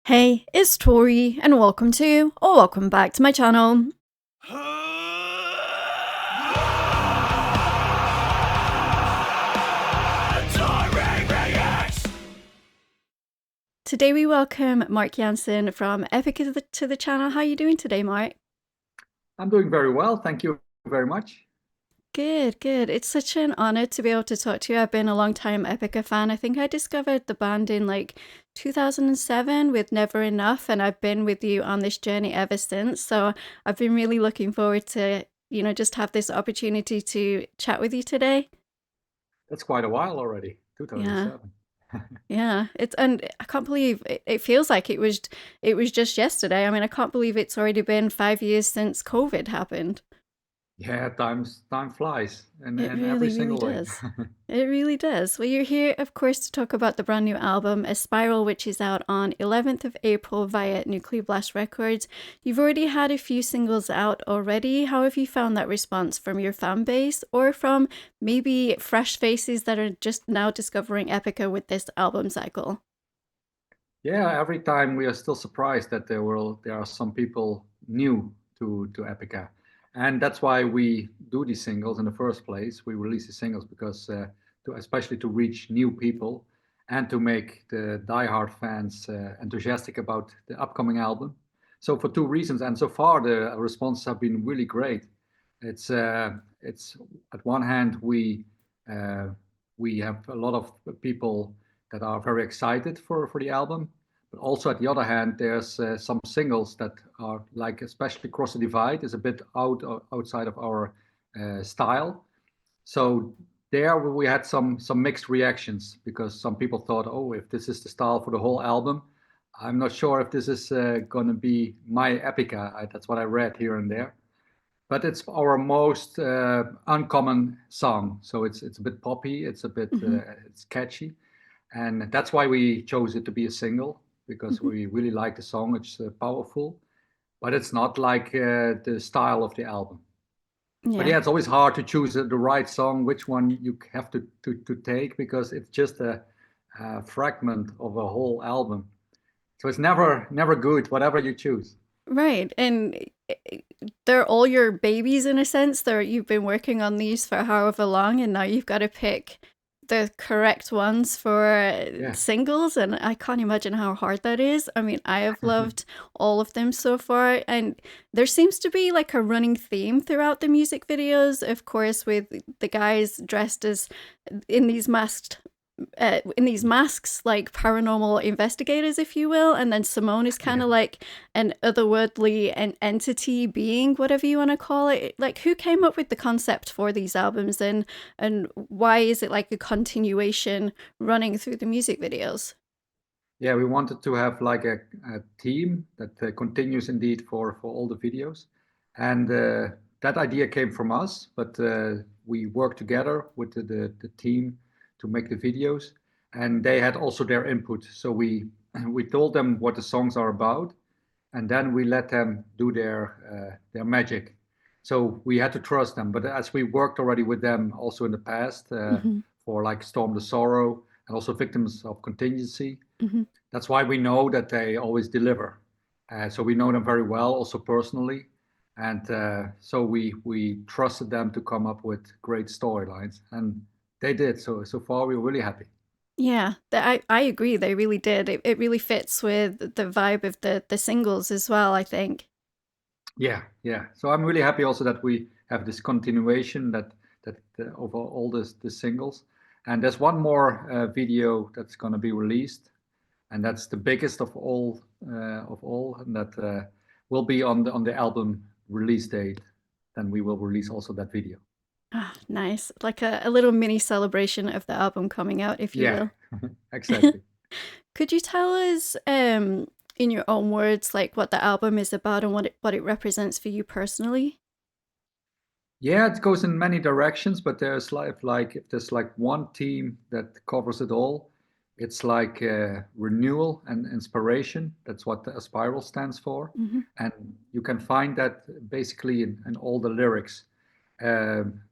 Hey, it's Tori, and welcome back to my channel. Today we welcome Mark Jansen from Epic to the channel. How are you doing today, Mark? I'm doing very well. Thank you very much. Good, good. It's such an honor to be able to talk to you. I've been a long time Epica fan. I think I discovered the band in like 2007 with Never Enough, and I've been with you on this journey ever since. So I've been really looking forward to, just have this opportunity to chat with you today. That's quite a while already, Yeah. 2007. Yeah, and I can't believe it feels like it was just yesterday. I mean, I can't believe it's already been 5 years since COVID happened. Yeah, time flies It in every really, really single way. does. It really does. Well, you're here, of course, to talk about the brand new album, Aspiral, which is out on 11th of April via Nuclear Blast Records. You've already had a few singles out already. How have you found that response from your fan base or from maybe fresh faces that are just now discovering Epica with this album cycle? Yeah, every time we are still surprised that there are some people new to Epica, and that's why we do these singles in the first place. We release the singles because to especially to reach new people and to make the diehard fans enthusiastic about the upcoming album. So for two reasons, and so far the responses have been really great. It's at one hand uh, we have a lot of people that are very excited for the album. But also at the other hand, there's some singles that are like, especially Cross the Divide is a bit outside of our style. So there we had some mixed reactions because some people thought, oh, if this is the style for the whole album, I'm not sure if this is going to be my epica. That's what I read here and there. But it's our most uncommon song, so it's a bit poppy, Mm-hmm. it's catchy, and that's why we chose it to be a single because Mm-hmm. we really like the song. It's powerful, but it's not like the style of the album. But Yeah. yeah, it's always hard to choose the right song, which one you have to take because it's just a fragment of a whole album. So it's never good, whatever you choose. Right. And they're all your babies in a sense. You've been working on these for however long, and now you've got to pick the correct ones for Yeah. singles, and I can't imagine how hard that is. I mean, I have loved all of them so far, and there seems to be like a running theme throughout the music videos, of course, with the guys dressed as in these masks, like paranormal investigators, if you will, and then Simone is kind Yeah. of like an otherworldly entity being, whatever you want to call it. Like, who came up with the concept for these albums, and why is it like a continuation running through the music videos? Yeah, we wanted to have like a team that continues indeed for all the videos. And that idea came from us, but we worked together with the team to make the videos. And they had also their input. So we told them what the songs are about, and then we let them do their magic. So we had to trust them. But as we worked already with them also in the past Mm-hmm. for like Storm the Sorrow and also Victims of Contingency, Mm-hmm. that's why we know that they always deliver. So we know them very well, also personally, and so we trusted them to come up with great storylines, and they did. So far, we're really happy. Yeah, I agree. They really did. It really fits with the vibe of the singles as well, I think. Yeah, yeah. So I'm really happy also that we have this continuation that of all the singles, and there's one more video that's going to be released, and that's the biggest of all, and that will be on the album release date. Then we will release also that video. Ah, nice. Like a little mini celebration of the album coming out, if you Yeah, will. exactly. Could you tell us, in your own words, like what the album is about and what it represents for you personally? Yeah, it goes in many directions, but there's like if there's like one theme that covers it all, it's like renewal and inspiration. That's what the Aspiral stands for, Mm-hmm. and you can find that basically in all the lyrics.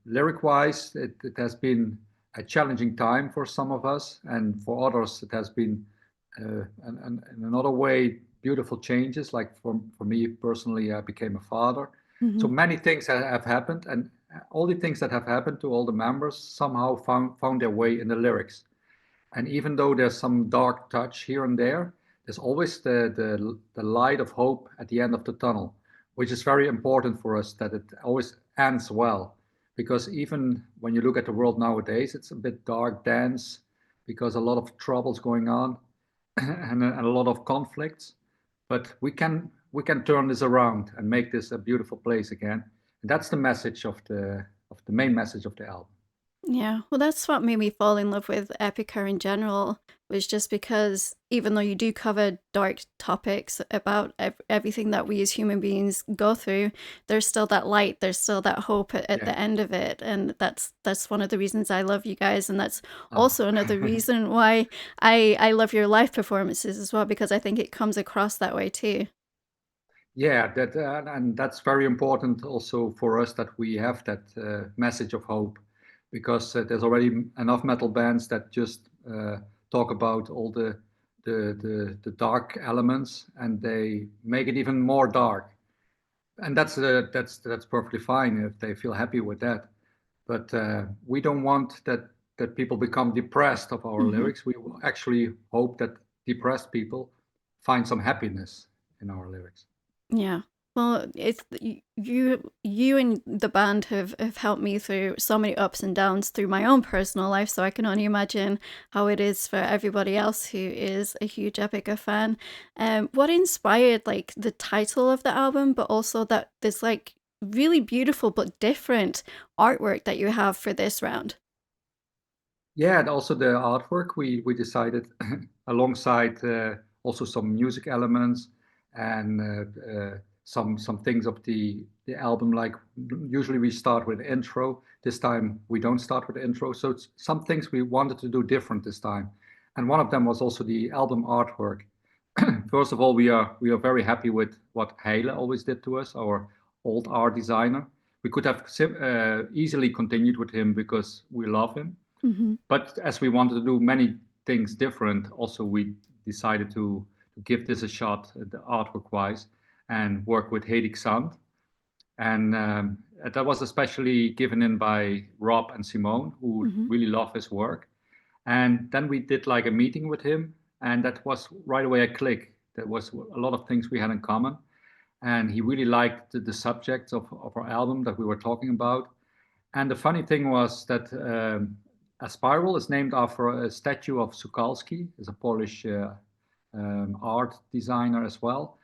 Lyric-wise, it has been a challenging time for some of us, and for others, it has been and another way, beautiful changes. Like for me personally, I became a father. So Hmm. many things have happened, and all the things that have happened to all the members somehow found their way in the lyrics. And even though there's some dark touch here and there, there's always the light of hope at the end of the tunnel, which is very important for us that it always ends well. Because even when you look at the world nowadays, it's a bit dark, dense, because a lot of troubles going on and a lot of conflicts. But we can turn this around and make this a beautiful place again. And that's the message of the main message of the album. Yeah, well, that's what made me fall in love with Epica in general, was just because even though you do cover dark topics about everything that we as human beings go through, there's still that light, there's still that hope at Yeah. the end of it, and that's one of the reasons I love you guys, and that's Oh. also another reason why I love your live performances as well, because I think it comes across that way too. Yeah, and that's very important also for us that we have that message of hope, because there's already enough metal bands that just talk about all the dark elements, and they make it even more dark. And that's perfectly fine if they feel happy with that. But we don't want that people become depressed of our Hmm. lyrics. We actually hope that depressed people find some happiness in our lyrics. Yeah. Well, you and the band have helped me through so many ups and downs through my own personal life, so I can only imagine how it is for everybody else who is a huge Epica fan. What inspired like the title of the album, but also that this like really beautiful but different artwork that you have for this round? Yeah, and also the artwork we decided alongside also some music elements and some things of the album. Like usually we start with intro. This time we don't start with intro. So it's some things we wanted to do different this time, and one of them was also the album artwork. First of all, we are very happy with what Hele always did to us, our old art designer. We could have easily continued with him because we love him, Hmm. but as we wanted to do many things different, also we decided to give this a shot, the artwork wise, and work with Hedig Sand. And that was especially given in by Rob and Simone, who Hmm. really love his work. And then we did like a meeting with him, and that was right away a click. There was a lot of things we had in common, and he really liked the subject of our album that we were talking about. And the funny thing was that Aspiral is named after a statue of Sukalski, is a Polish art designer as well,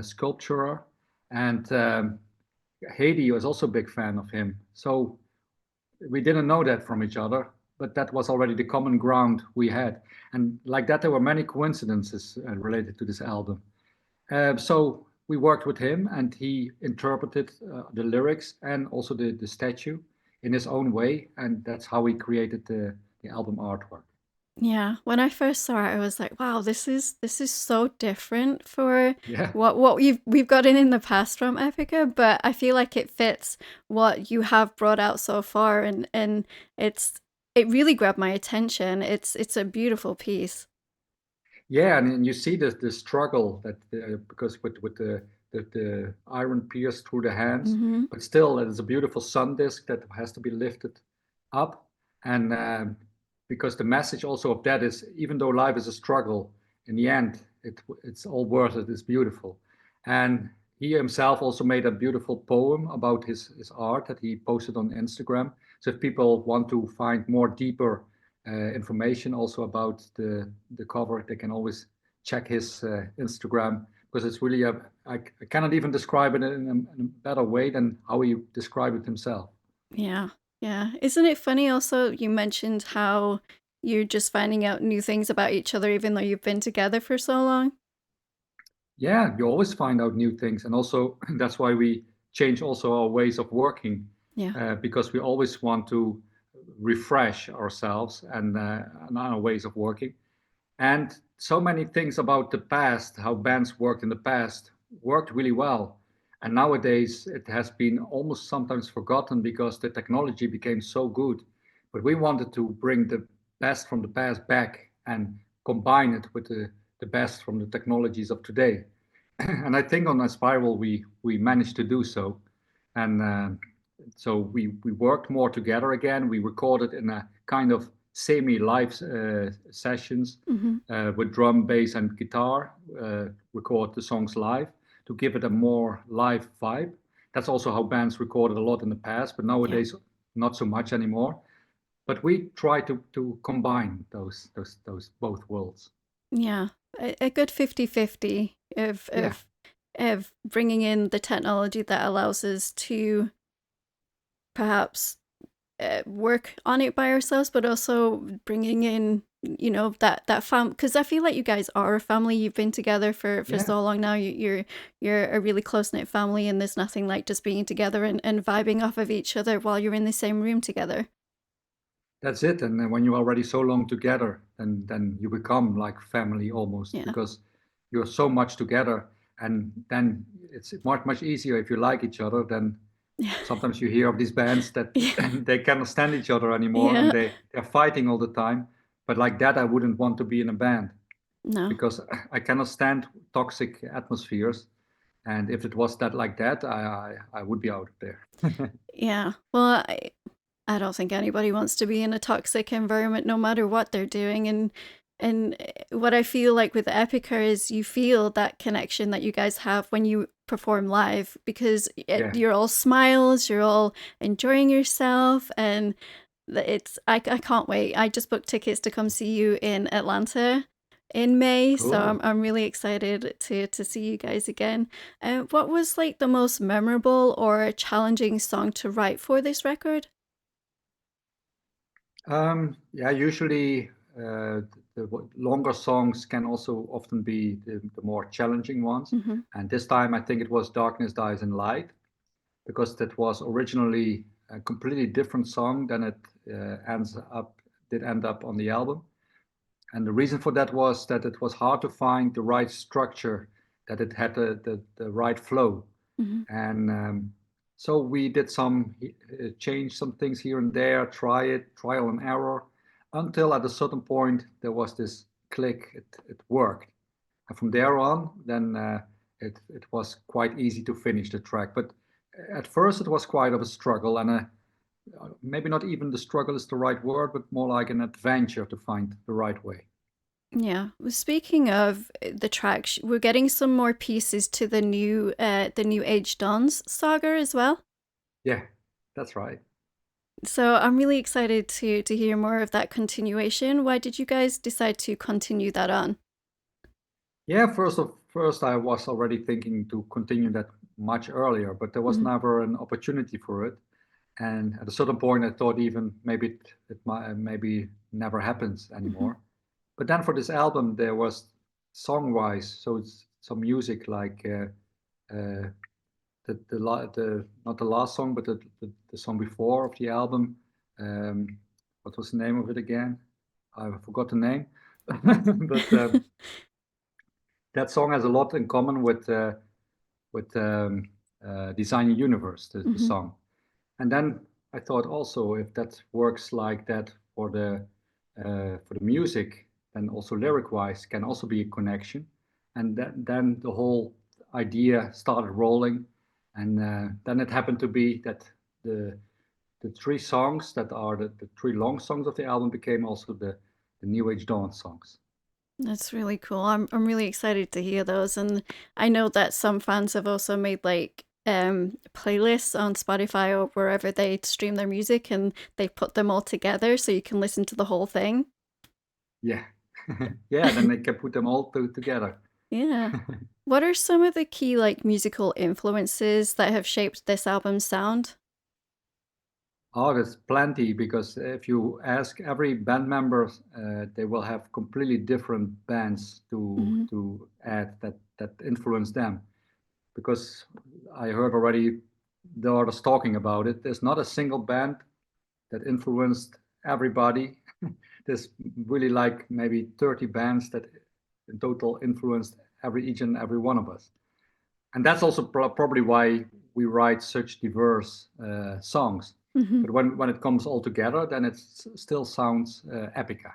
sculptor, and Haiti was also a big fan of him. So we didn't know that from each other, but that was already the common ground we had. And like that, there were many coincidences related to this album. So we worked with him, and he interpreted the lyrics and also the statue in his own way, and that's how we created the album artwork. Yeah, when I first saw it, I was like, "Wow, this is so different for Yeah. what we've gotten in the past from Epica." But I feel like it fits what you have brought out so far, and it really grabbed my attention. It's a beautiful piece. Yeah, and you see the struggle that because with the iron pierced through the hands, Mm-hmm. but still it's a beautiful sun disk that has to be lifted up, and because the message also of that is even though life is a struggle, in the end it's all worth it. It's beautiful, and he himself also made a beautiful poem about his art that he posted on Instagram. So if people want to find more deeper information also about the cover, they can always check his Instagram, because it's really I cannot even describe it in a better way than how he described it himself. Yeah, yeah. Isn't it funny? Also, you mentioned how you're just finding out new things about each other, even though you've been together for so long. Yeah, you always find out new things, and also that's why we change also our ways of working, Yeah. because we always want to refresh ourselves and our ways of working. And so many things about the past, how bands worked in the past, worked really well. And nowadays it has been almost sometimes forgotten because the technology became so good. But we wanted to bring the best from the past back and combine it with the best from the technologies of today. And I think on Aspiral we managed to do so, and so we worked more together again. We recorded in a kind of semi-live sessions with drum, bass, and guitar. Record the songs live to give it a more live vibe. That's also how bands recorded a lot in the past, but nowadays not so much anymore. But we try to combine those both worlds. Yeah, a good 50-50 of bringing in the technology that allows us to perhaps work on it by ourselves, but also bringing in, you know, that because I feel like you guys are a family. You've been together for so long now. You're a really close-knit family, and there's nothing like just being together and vibing off of each other while you're in the same room together. That's it. And then when you're already so long together, then you become like family almost, because you're so much together. And then it's much easier if you like each other. Then sometimes you hear of these bands that they cannot stand each other anymore, and they're fighting all the time. But like that, I wouldn't want to be in a band. No. Because I cannot stand toxic atmospheres. And if it was like that, I would be out of there. Yeah. Well, I don't think anybody wants to be in a toxic environment, no matter what they're doing. And what I feel like with Epica is you feel that connection that you guys have when you perform live, because you're all smiles, you're all enjoying yourself, and I can't wait. I just booked tickets to come see you in Atlanta in May, Cool. so I'm really excited to see you guys again. What was like the most memorable or challenging song to write for this record? Usually the longer songs can also often be the more challenging ones. And this time I think it was Darkness Dies in Light, because that was originally a completely different song than it did end up on the album. And the reason for that was that it was hard to find the right structure, that it had the right flow. And so we did change some things here and there, trial and error, until at a certain point there was this click, it worked. And from there on, then it was quite easy to finish the track. But at first it was quite of a struggle, and maybe not even the struggle is the right word, but more like an adventure to find the right way. Yeah. Speaking of the tracks, we're getting some more pieces to the New Age Dawns saga as well. Yeah, that's right. So I'm really excited to hear more of that continuation. Why did you guys decide to continue that on? Yeah, first I was already thinking to continue that much earlier, but there was never an opportunity for it. And at a certain point, I thought even maybe it might, maybe never happens anymore. But then for this album, there was song-wise, so it's some music like the not the last song, but the song before of the album. What was the name of it again? I forgot the name. But that song has a lot in common with Design Your Universe, the song. And then I thought also, if that works like that for the music, then also lyric-wise can also be a connection. And then the whole idea started rolling, and then it happened to be that the three songs that are the three long songs of the album became also the New Age Dawn songs. That's really cool. I'm really excited to hear those, and I know that some fans have also made like playlists on Spotify or wherever they stream their music, and they put them all together so you can listen to the whole thing. Yeah, yeah. Then they can put them all together. Yeah. What are some of the key like musical influences that have shaped this album's sound? Oh, there's plenty, because if you ask every band member, they will have completely different bands to add that influence them. Because I heard already the others talking about it. There's not a single band that influenced everybody. There's really like maybe 30 bands that in total influenced each and every one of us. And that's also probably why we write such diverse songs. But when it comes all together, then it still sounds epica.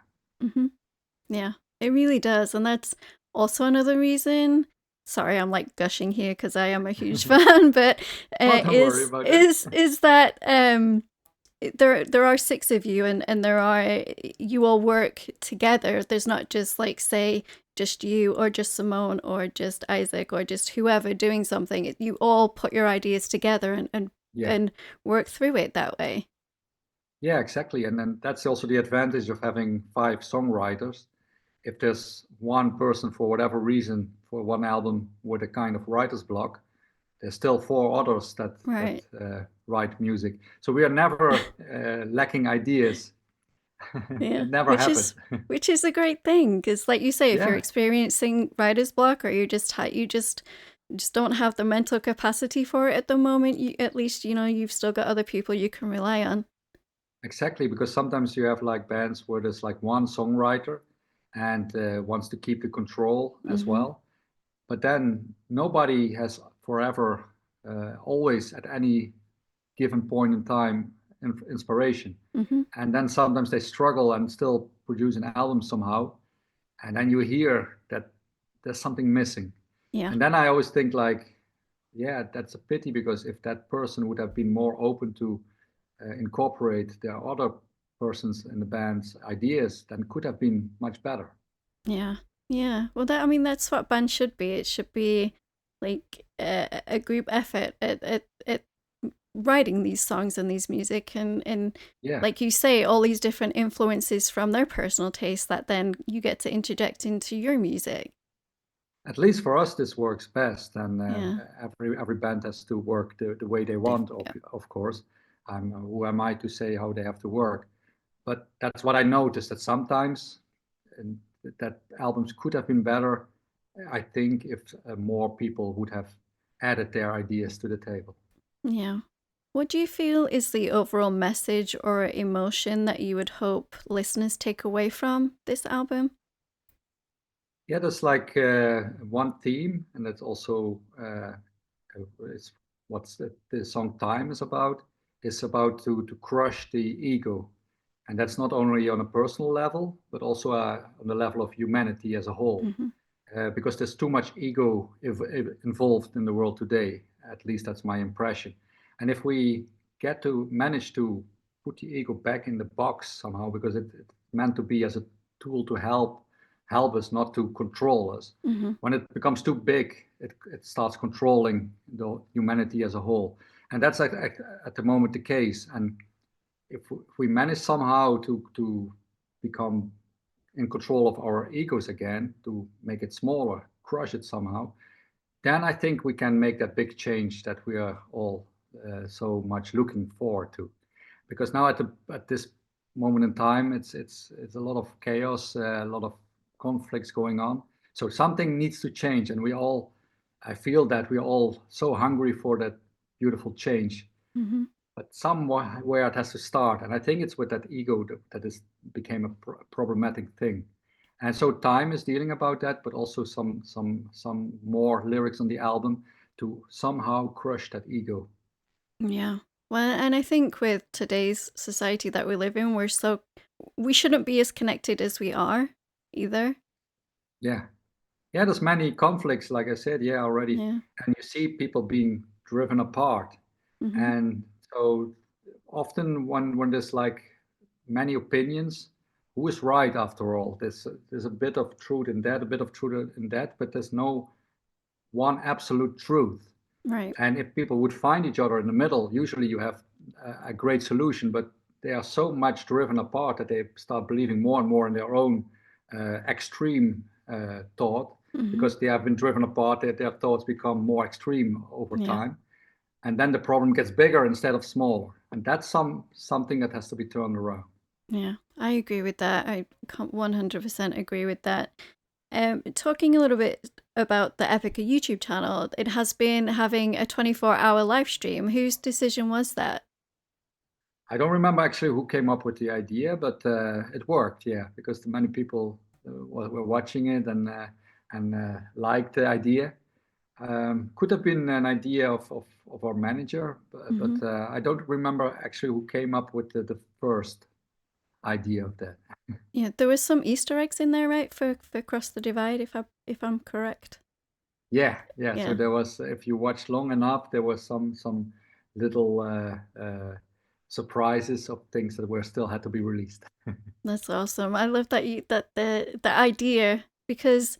Yeah, it really does. And that's also another reason, sorry, I'm like gushing here because I am a huge fan, but Oh, don't worry about that. is that there are six of you, and you all work together. There's not just like, say, just you or just Simone or just Isaac or just whoever doing something. You all put your ideas together Yeah. and work through it that way. Yeah, exactly. And then that's also the advantage of having 5 songwriters. If there's one person for whatever reason for one album with a kind of writer's block, there's still 4 others that Right. write music. So we are never lacking ideas. Yeah. It never happened. Which is a great thing, because like you say, if you're Yeah, experiencing writer's block, or you just don't have the mental capacity for it at the moment, at least you've still got other people you can rely on. exactly. Because sometimes you have like bands where there's like one songwriter and wants to keep the control as Mm-hmm. well. But then nobody has forever, always at any given point in time, inspiration. Mm-hmm. And then sometimes they struggle and still produce an album somehow. And then you hear that there's something missing. Yeah. And then I always think like, yeah, that's a pity, because if that person would have been more open to incorporate their other persons in the band's ideas, then could have been much better. Yeah. Yeah. Well, I mean, that's what bands should be. It should be like a group effort at writing these songs and these music, and Yeah, like you say, all these different influences from their personal taste that then you get to interject into your music. at least for us, this works best. And Yeah. every band has to work the way they want, Yeah. of course. Who am I to say how they have to work? But that's what I noticed, that sometimes and that albums could have been better, I think, if more people would have added their ideas to the table. Yeah. What do you feel is the overall message or emotion that you would hope listeners take away from this album? Yeah, there's like one theme, and that's also it's what's the song "Time" is about. It's about to crush the ego, and that's not only on a personal level, but also on the level of humanity as a whole. Mm-hmm. Because there's too much ego involved in the world today. At least that's my impression. And if we get to manage to put the ego back in the box somehow, because it's meant to be as a tool to help us, not to control us. Mm-hmm. When it becomes too big, it starts controlling the humanity as a whole, and that's at the moment the case. And if we manage somehow to become in control of our egos again, to make it smaller, crush it somehow, then I think we can make that big change that we are all so much looking forward to. Because now at this moment in time, it's a lot of chaos, a lot of conflicts going on. So something needs to change, and I feel that we're all so hungry for that beautiful change. Mm-hmm. But somewhere it has to start, and I think it's with that ego that is became a problematic thing. And so Time is dealing about that, but also some more lyrics on the album to somehow crush that ego. Yeah. Well, and I think with today's society that we live in, we shouldn't be as connected as we are either. Yeah, yeah. There's many conflicts, like I said, yeah, already, Yeah. and you see people being driven apart, Mm-hmm. and so often when there's like many opinions, who is right after all? There's a bit of truth in that, a bit of truth in that, but there's no one absolute truth. Right. And if people would find each other in the middle, usually you have a great solution. But they are so much driven apart that they start believing more and more in their own extreme thought, Mm-hmm. because they have been driven apart. Their thoughts become more extreme over Yeah. time, and then the problem gets bigger instead of smaller. And that's something that has to be turned around. Yeah. I agree with that. I 100% agree with that. Talking a little bit about the Epica YouTube channel, it has been having a 24-hour live stream. Whose decision was that? I don't remember actually who came up with the idea, but it worked, yeah, because many people were watching it and liked the idea. Could have been an idea of our manager, Mm-hmm. but I don't remember actually who came up with the first idea of that. Yeah, there was some Easter eggs in there, right, for Cross the Divide, if I if I'm correct. Yeah, yeah. So Yeah. there was, if you watched long enough, there was some little surprises of things that were still had to be released. That's awesome. I love that the idea, because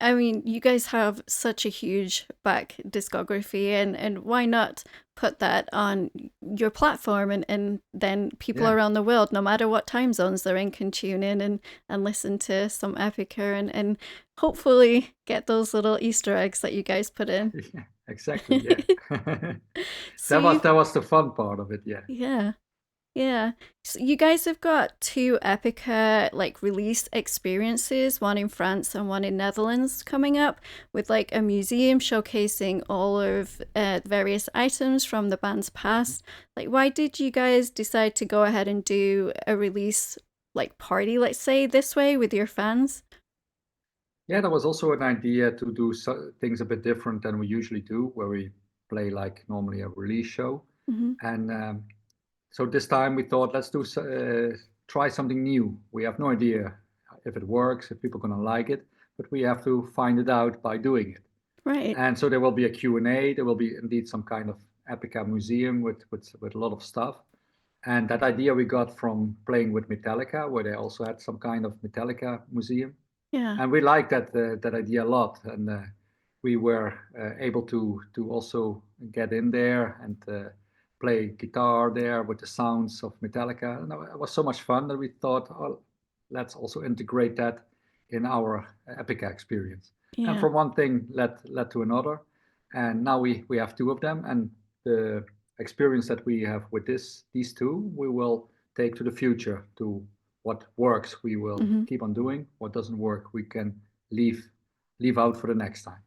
I mean, you guys have such a huge back discography, and why not put that on your platform, and then people Yeah, around the world, no matter what time zones they're in, can tune in and listen to some Epica, and hopefully get those little Easter eggs that you guys put in. yeah, exactly. Yeah, So that was the fun part of it. Yeah. yeah. Yeah. So you guys have got two Epica like release experiences, one in France and one in Netherlands coming up, with like a museum showcasing all of various items from the band's past. Like, why did you guys decide to go ahead and do a release like party, let's say, this way with your fans? Yeah, there was also an idea to do things a bit different than we usually do, where we play like normally a release show. Mm-hmm. And so this time we thought, let's do try something new. We have no idea if it works, if people are going to like it, but we have to find it out by doing it. Right. And so there will be a Q&A. There will be indeed some kind of Epica museum with a lot of stuff. And that idea we got from playing with Metallica, where they also had some kind of Metallica museum. Yeah. And we liked that idea a lot, and we were able to also get in there and play guitar there with the sounds of Metallica. And it was so much fun that we thought, oh, let's also integrate that in our Epica experience. And Yeah. from one thing led to another, and now we have two of them, and the experience that we have with these two we will take to the future, to what works we will Mm-hmm. keep on doing, what doesn't work we can leave out for the next time.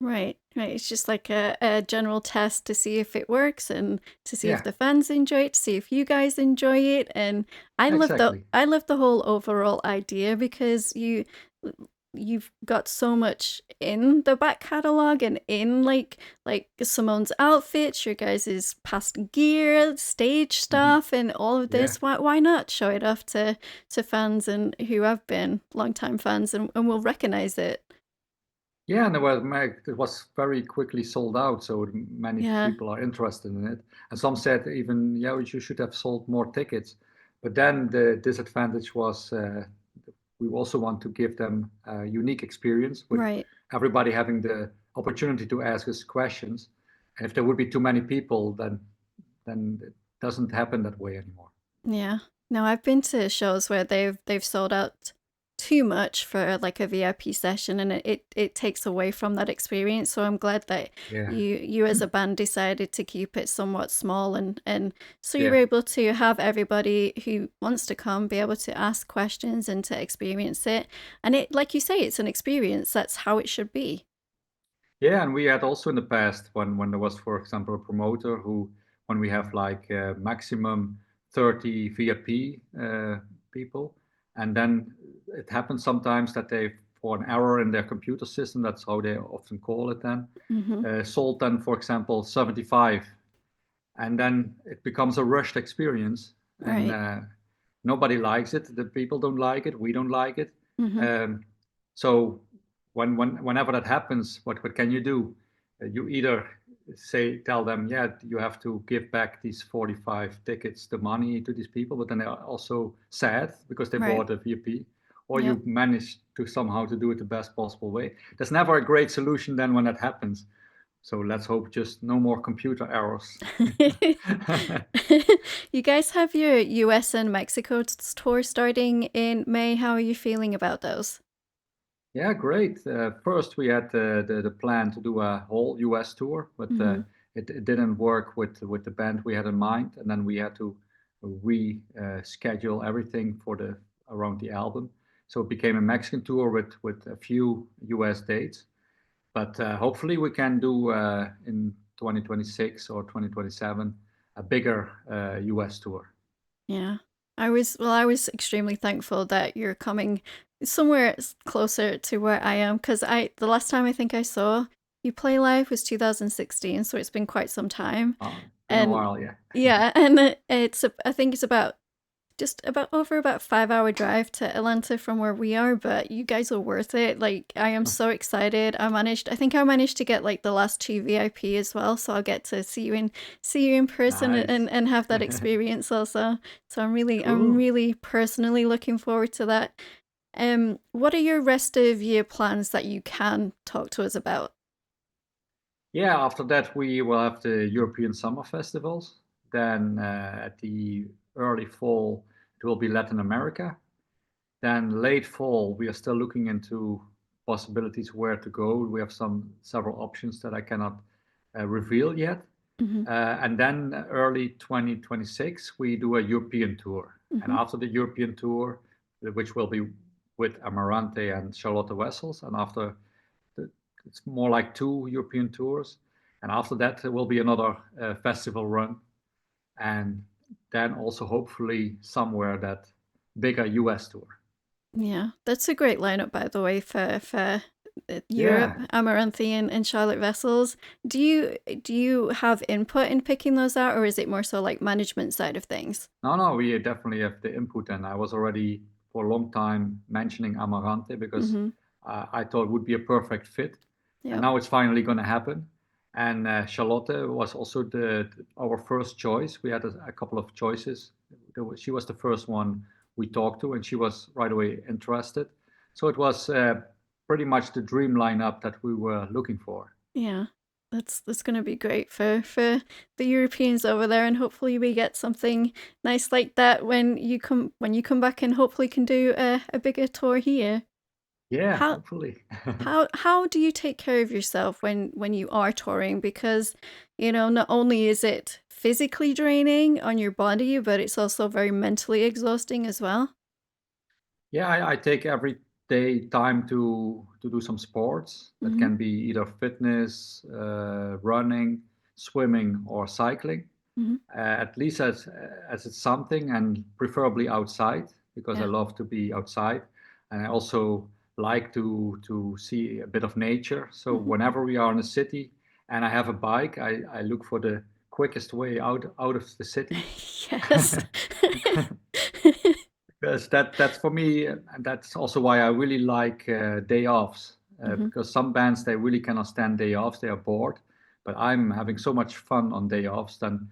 Right, right. It's just like a general test to see if it works, and to see if Yeah, the fans enjoy it, to see if you guys enjoy it. And exactly. I love the whole overall idea, because you've got so much in the back catalog, and in like Simone's outfits, your guys' past gear, stage Hmm. stuff, and all of Yeah, this. Why not show it off to fans, and who have been longtime fans, and will recognize it? yeah. And it was very quickly sold out, so many Yeah, people are interested in it. And some said even, yeah, you should have sold more tickets. But then the disadvantage was we also want to give them a unique experience with right. everybody having the opportunity to ask us questions. And if there would be too many people, then it doesn't happen that way anymore. Yeah. No, I've been to shows where they've sold out too much for like a VIP session, and it takes away from that experience. So I'm glad that Yeah, you as a band decided to keep it somewhat small, and so you're yeah, able to have everybody who wants to come be able to ask questions and to experience it. And it, like you say, it's an experience. That's how it should be. yeah. And we had also in the past when there was, for example, a promoter who, when we have like maximum 30 VIP people, and then it happens sometimes that they, for an error in their computer system, that's how they often call it then, Mm-hmm. sold then, for example, 75, and then it becomes a rushed experience, and Right. nobody likes it. The people don't like it. We don't like it. Mm-hmm. Um, so whenever that happens, what can you do? You either tell them, yeah, you have to give back these 45 tickets, the money to these people, but then they're also sad because they Right. bought a VIP, or Yep. you manage to somehow to do it the best possible way. There's never a great solution then when that happens. So let's hope just no more computer errors. You guys have your US and Mexico tour starting in May. How are you feeling about those? Yeah, great. First, we had the plan to do a whole US tour, but Mm-hmm. it didn't work with the band we had in mind, and then we had to reschedule everything for the around the album. So it became a Mexican tour with a few US dates, but hopefully we can do in 2026 or 2027 a bigger US tour. Yeah. I was extremely thankful that you're coming somewhere closer to where I am, because the last time I think I saw you play live was 2016, so it's been quite some time. Been a And while, yeah. yeah, and I think it's about just about 5 hour drive to Atlanta from where we are, but you guys are worth it. Like, I am so excited. I think I managed to get like the last two VIP as well, so I'll get to see you in person Nice. and have that experience also. So I'm Cool. really personally looking forward to that. What are your rest of year plans that you can talk to us about? Yeah, after that we will have the European Summer Festivals. Then at the early fall, it will be Latin America. Then late fall, we are still looking into possibilities where to go. We have several options that I cannot reveal yet. Hmm. And then early 2026, we do a European tour. And Hmm. after the European tour, which will be with Amarante and Charlotte Wessels, and after it's more like two European tours. And after that, there will be another festival run. And then also hopefully somewhere that bigger US tour. Yeah, that's a great lineup, by the way, for Europe, Yeah. Amaranthi and Charlotte Vessels. Do you have input in picking those out, or is it more so like management side of things? No, we definitely have the input. And I was already for a long time mentioning Amarante because Mm-hmm. I thought it would be a perfect fit. And Yep. now it's finally going to happen. And Charlotte was also our first choice. We had a couple of choices. She was the first one we talked to, and she was right away interested. So it was pretty much the dream lineup that we were looking for. Yeah. That's gonna be great for the Europeans over there, and hopefully we get something nice like that when you come back and hopefully can do a bigger tour here. Yeah, How hopefully. how do you take care of yourself when you are touring? Because, you know, not only is it physically draining on your body, but it's also very mentally exhausting as well. Yeah, I take every day time to do some sports. That Mm-hmm. can be either fitness, running, swimming, or cycling. Mm-hmm. At least as it's something, and preferably outside because I Yeah. love to be outside, and I also like to see a bit of nature. So Mm-hmm. whenever we are in a city and I have a bike, I look for the quickest way out of the city. Yes. Because that's for me, and that's also why I really like day offs. Mm-hmm. Because some bands they really cannot stand day offs; they are bored. But I'm having so much fun on day offs. Then,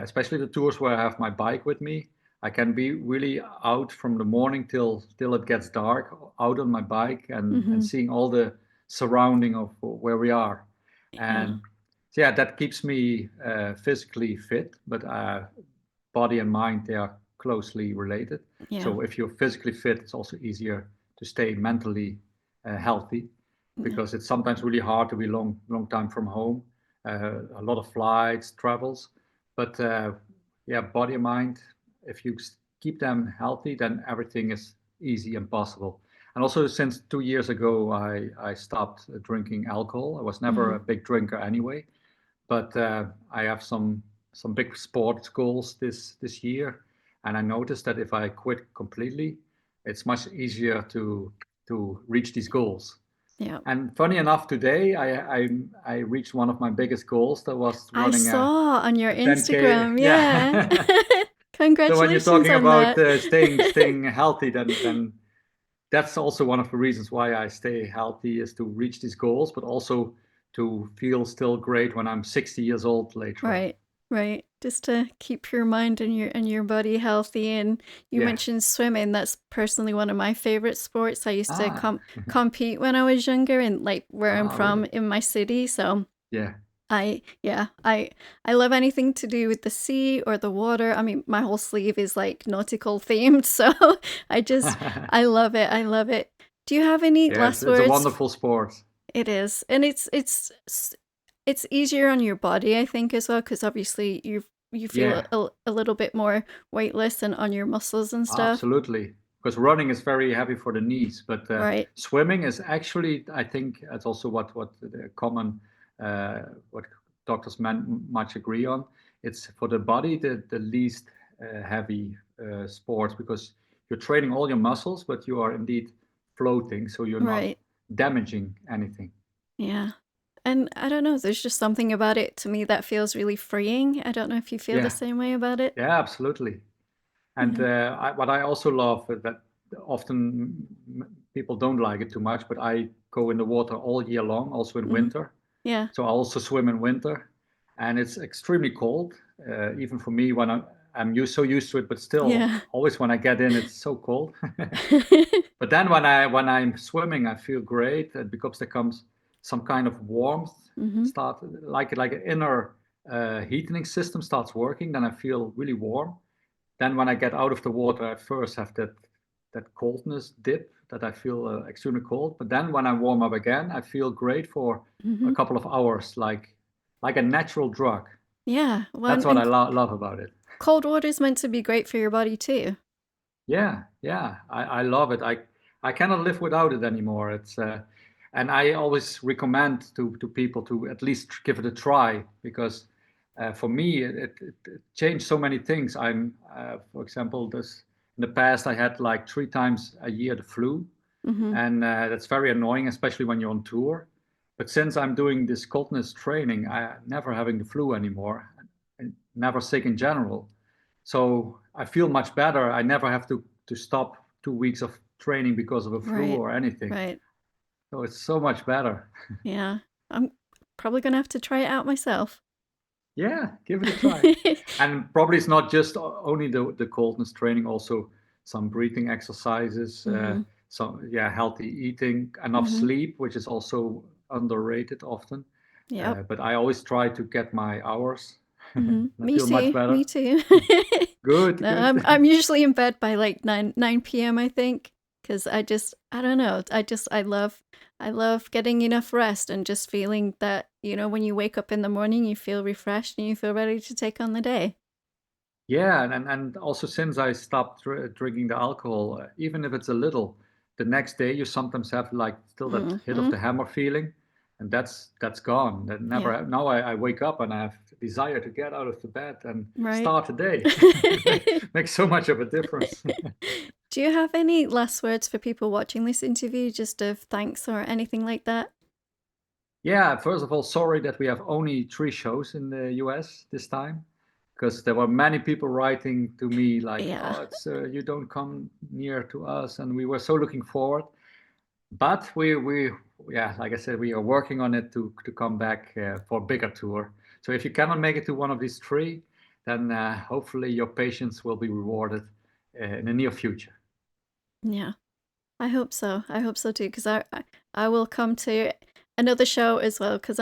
especially the tours where I have my bike with me, I can be really out from the morning till it gets dark, out on my bike and Mm-hmm. seeing all the surrounding of where we are. Yeah. And so yeah, that keeps me physically fit, but body and mind they are closely related. Yeah. So if you're physically fit, it's also easier to stay mentally healthy Yeah. because it's sometimes really hard to be long time from home, a lot of flights, travels. But yeah, body and mind, if you keep them healthy, then everything is easy and possible. And also, since 2 years ago, I stopped drinking alcohol. I was never Mm-hmm. a big drinker anyway, but I have some big sports goals this year, and I noticed that if I quit completely, it's much easier to reach these goals. Yeah. And funny enough, today I reached one of my biggest goals. That was I running saw on your a 10K. Instagram. Yeah. Yeah. So when you're Congratulations talking on about that. staying healthy, then that's also one of the reasons why I stay healthy is to reach these goals, but also to feel still great when I'm 60 years old later on. Right, right. Just to keep your mind and your body healthy. And you Yeah. mentioned swimming. That's personally one of my favorite sports. I used to Ah. compete when I was younger, and like where I'm Ah, from really? in my city. So Yeah. I love anything to do with the sea or the water. I mean, my whole sleeve is like nautical themed, so I just I love it. I love it. Do you have any Yeah, last it's a words? wonderful sport. It is, and it's easier on your body, I think, as well, because obviously you feel Yeah, a little bit more weightless and on your muscles and stuff. absolutely. Because running is very heavy for the knees, but Right, swimming is actually, I think, that's also what the common, what doctors much agree on. It's for the body the least heavy sports because you're training all your muscles, but you are indeed floating, so you're not right, damaging anything. yeah. And I don't know, there's just something about it to me that feels really freeing. I don't know if you feel the Yeah, same way about it. yeah, absolutely. And what I also love that often people don't like it too much, but I go in the water all year long, also in winter. Yeah. So I also swim in winter, and it's extremely cold, even for me when I'm so used to it. But still, Yeah. always when I get in, it's so cold. But then when I'm swimming, I feel great, because there comes some kind of warmth, start like an inner heating system starts working. Then I feel really warm. Then when I get out of the water, I first have that coldness dip that I feel extremely cold. But then when I warm up again, I feel great for a couple of hours, like a natural drug. Yeah. Well, That's what I love about it. cold water is meant to be great for your body too. Yeah, yeah, I love it. I cannot live without it anymore. It's and I always recommend to people to at least give it a try, because for me it changed so many things. For example, this in the past I had like 3 times a year the flu, and that's very annoying, especially when you're on tour. But since I'm doing this coldness training, I never having the flu anymore, and never sick in general. So I feel much better. I never have to stop 2 weeks of training because of a flu Right. or anything. Right. So it's so much better. Yeah. I'm probably gonna have to try it out myself. Yeah, give it a try. And probably it's not just only the coldness training, also some breathing exercises, some healthy eating, enough sleep, which is also underrated often. Yep. But I always try to get my hours. I Me feel much too. better. Me too. Good, No, good. I'm usually in bed by like 9 p.m. I think, because I don't know. I love getting enough rest and just feeling that, when you wake up in the morning, you feel refreshed and you feel ready to take on the day. Yeah, and also since I stopped drinking the alcohol, even if it's a little, the next day you sometimes have like still that hit of Mm-hmm. the hammer feeling, and that's gone. That Yeah. never. Now I wake up and I have desire to get out of the bed and Right. start the day. Makes so much of a difference. Do you have any last words for people watching this interview, just of thanks or anything like that? Yeah, first of all, sorry that we have only 3 shows in the US this time, because there were many people writing to me like, Yeah. "Oh, it's you don't come near to us," and we were so looking forward. But yeah, like I said, we are working on it to come back for a bigger tour. So if you cannot make it to one of these 3, then hopefully your patience will be rewarded in the near future. Yeah. I hope so. I hope so too, because I will come to another show as well. Because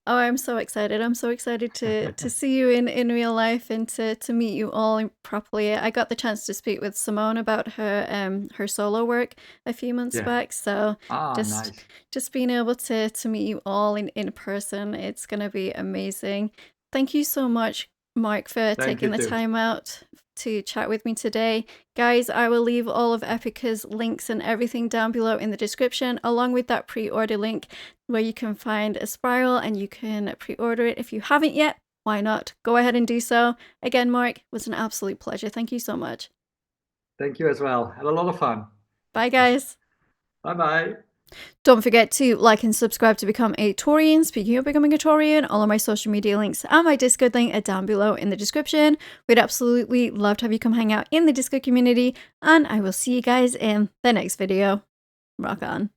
I'm so excited. I'm so excited to see you in real life and to meet you all properly. I got the chance to speak with Simone about her solo work a few months Yeah. back. So Ah, just nice. just being able to meet you all in person, it's gonna be amazing. Thank you so much, Mark, for Thank taking you the too. time out to chat with me today. Guys, I will leave all of Epica's links and everything down below in the description, along with that pre-order link where you can find Aspiral and you can pre-order it. If you haven't yet, why not? Go ahead and do so. Again, Mark, it was an absolute pleasure. Thank you so much. Thank you as well. Had a lot of fun. Bye, guys. Bye bye. Don't forget to like and subscribe to become a Taurian. Speaking of becoming a Taurian, all of my social media links and my Discord link are down below in the description. We'd absolutely love to have you come hang out in the Discord community, and I will see you guys in the next video. Rock on.